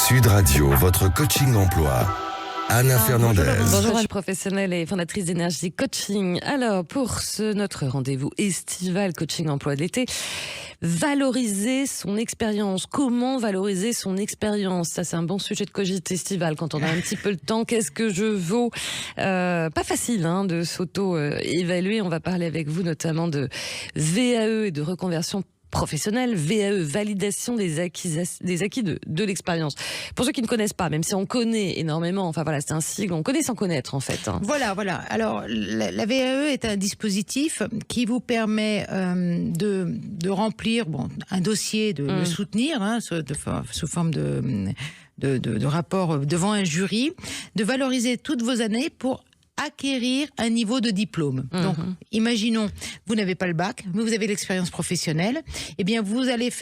Sud Radio, votre coaching emploi. Anna Fernandez. Bonjour, je suis professionnelle et fondatrice d'Énergie Coaching. Alors, pour notre rendez-vous estival coaching emploi de l'été, valoriser son expérience. Comment valoriser son expérience? Ça, c'est un bon sujet de cogite estival quand on a un petit peu le temps. Qu'est-ce que je vaux? Pas facile de s'auto-évaluer. On va parler avec vous notamment de VAE et de reconversion professionnelle, VAE, validation des acquis de l'expérience. Pour ceux qui ne connaissent pas, même si on connaît énormément, enfin voilà, c'est un sigle, on connaît sans connaître en fait. Voilà. Alors, la VAE est un dispositif qui vous permet de remplir un dossier, de le soutenir sous forme de rapport devant un jury, de valoriser toutes vos années pour acquérir un niveau de diplôme. Donc, imaginons, vous n'avez pas le bac, mais vous avez l'expérience professionnelle. Eh bien, vous allez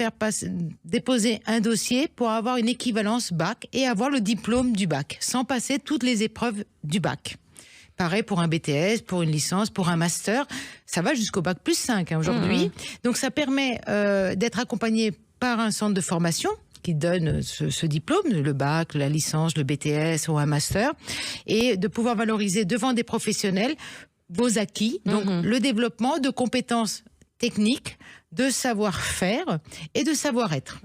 déposer un dossier pour avoir une équivalence bac et avoir le diplôme du bac, sans passer toutes les épreuves du bac. Pareil pour un BTS, pour une licence, pour un master. Ça va jusqu'au bac plus 5 aujourd'hui. Donc, ça permet d'être accompagné par un centre de formation qui donne ce diplôme, le bac, la licence, le BTS ou un master, et de pouvoir valoriser devant des professionnels vos acquis, donc le développement de compétences techniques, de savoir-faire et de savoir-être.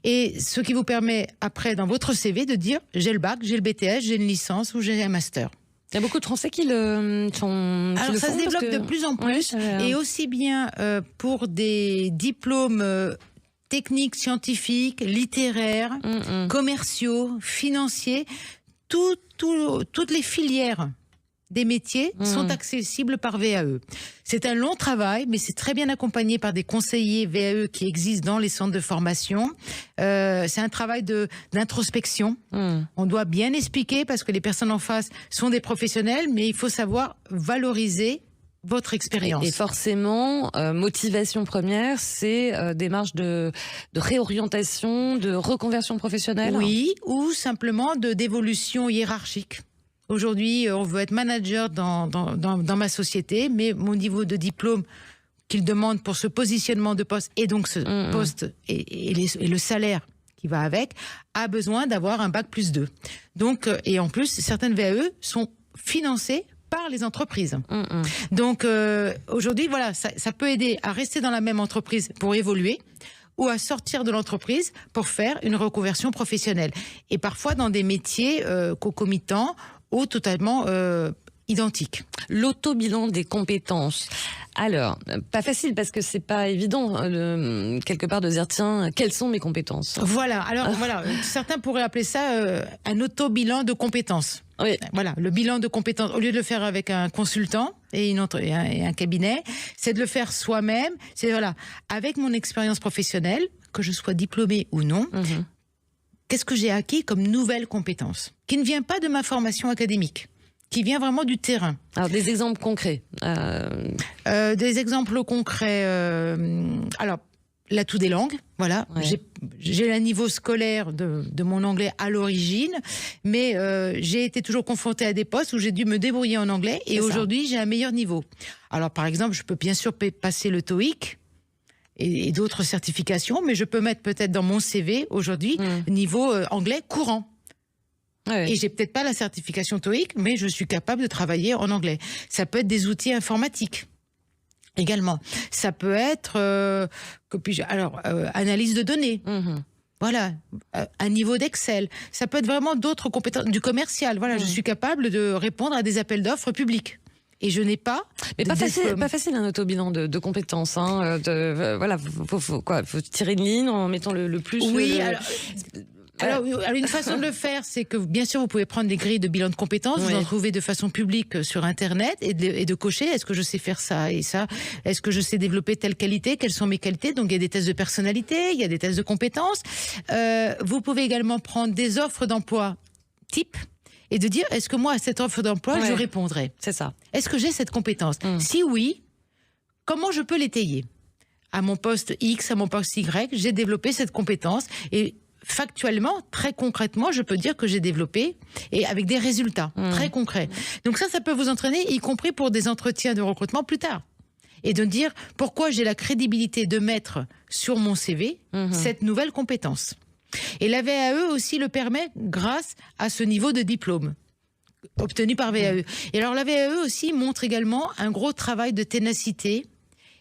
Et ce qui vous permet après dans votre CV de dire j'ai le bac, j'ai le BTS, j'ai une licence ou j'ai un master. Il y a beaucoup de Français qui le font. Alors ça se développe de plus en plus, et aussi bien pour des diplômes techniques, scientifiques, littéraires, commerciaux, financiers, toutes les filières des métiers sont accessibles par VAE. C'est un long travail, mais c'est très bien accompagné par des conseillers VAE qui existent dans les centres de formation. C'est un travail d'introspection. On doit bien expliquer parce que les personnes en face sont des professionnels, mais il faut savoir valoriser votre expérience. Et forcément, motivation première, c'est démarche de réorientation, de reconversion professionnelle. Oui, ou simplement d'évolution hiérarchique. Aujourd'hui, on veut être manager dans ma société, mais mon niveau de diplôme qu'il demande pour ce positionnement de poste, et donc ce poste et le salaire qui va avec, a besoin d'avoir un bac plus 2. Donc, et en plus, certaines VAE sont financées par les entreprises. Donc aujourd'hui, voilà, ça peut aider à rester dans la même entreprise pour évoluer ou à sortir de l'entreprise pour faire une reconversion professionnelle. Et parfois dans des métiers concomitants ou totalement identiques. L'auto-bilan des compétences. Alors, pas facile parce que c'est pas évident quelque part de dire tiens, quelles sont mes compétences? Voilà. Alors voilà, certains pourraient appeler ça un auto-bilan de compétences. Oui. Voilà, le bilan de compétences. Au lieu de le faire avec un consultant et un cabinet, c'est de le faire soi-même. C'est voilà, avec mon expérience professionnelle, que je sois diplômée ou non, qu'est-ce que j'ai acquis comme nouvelle compétence qui ne vient pas de ma formation académique, qui vient vraiment du terrain. Alors, des exemples concrets. Des exemples concrets. Alors, l'atout des langues, voilà. Ouais. J'ai un niveau scolaire de mon anglais à l'origine, mais j'ai été toujours confrontée à des postes où j'ai dû me débrouiller en anglais, et aujourd'hui, j'ai un meilleur niveau. Alors, par exemple, je peux bien sûr passer le TOEIC et d'autres certifications, mais je peux mettre peut-être dans mon CV aujourd'hui niveau anglais courant. Et j'ai peut-être pas la certification TOEIC, mais je suis capable de travailler en anglais. Ça peut être des outils informatiques également. Ça peut être analyse de données. Voilà, un niveau d'Excel. Ça peut être vraiment d'autres compétences, du commercial. Voilà, je suis capable de répondre à des appels d'offres publics. Et je n'ai pas. Mais pas facile un auto-bilan de compétences. Voilà, faut tirer une ligne en mettant le plus. Oui. Alors, une façon de le faire, c'est que, bien sûr, vous pouvez prendre des grilles de bilan de compétences, vous en trouvez de façon publique sur Internet, et de cocher, est-ce que je sais faire ça et ça? Est-ce que je sais développer telle qualité? Quelles sont mes qualités? Donc, il y a des tests de personnalité, il y a des tests de compétences. Vous pouvez également prendre des offres d'emploi type et de dire, est-ce que moi, à cette offre d'emploi, je répondrai? C'est ça. Est-ce que j'ai cette compétence? Si oui, comment je peux l'étayer? À mon poste X, à mon poste Y, j'ai développé cette compétence, et factuellement, très concrètement, je peux dire que j'ai développé, et avec des résultats très concrets. Donc ça peut vous entraîner, y compris pour des entretiens de recrutement plus tard. Et de dire pourquoi j'ai la crédibilité de mettre sur mon CV cette nouvelle compétence. Et la VAE aussi le permet grâce à ce niveau de diplôme obtenu par VAE. Et alors la VAE aussi montre également un gros travail de ténacité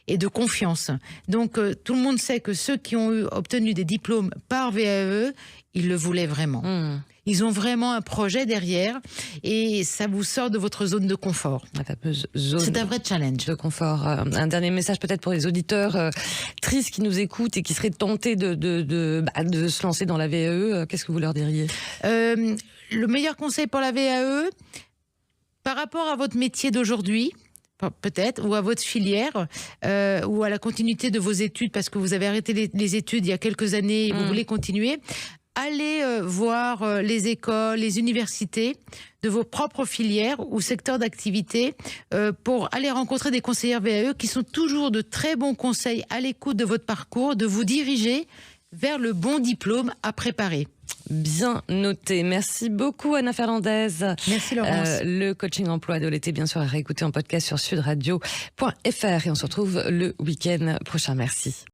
et de confiance. Donc tout le monde sait que ceux qui ont obtenu des diplômes par VAE, ils le voulaient vraiment. Ils ont vraiment un projet derrière et ça vous sort de votre zone de confort. La fameuse zone. C'est un vrai challenge. De confort. Un dernier message peut-être pour les auditeurs tristes qui nous écoutent et qui seraient tentés de se lancer dans la VAE. Qu'est-ce que vous leur diriez ? Le meilleur conseil pour la VAE, par rapport à votre métier d'aujourd'hui, peut-être, ou à votre filière, ou à la continuité de vos études, parce que vous avez arrêté les études il y a quelques années et vous voulez continuer, allez voir les écoles, les universités de vos propres filières ou secteurs d'activité pour aller rencontrer des conseillères VAE qui sont toujours de très bons conseils à l'écoute de votre parcours, de vous diriger vers le bon diplôme à préparer. Bien noté. Merci beaucoup Anna Fernandez. Merci Laurence. Le coaching emploi de l'été, bien sûr, à réécouter en podcast sur sudradio.fr et on se retrouve le week-end prochain. Merci.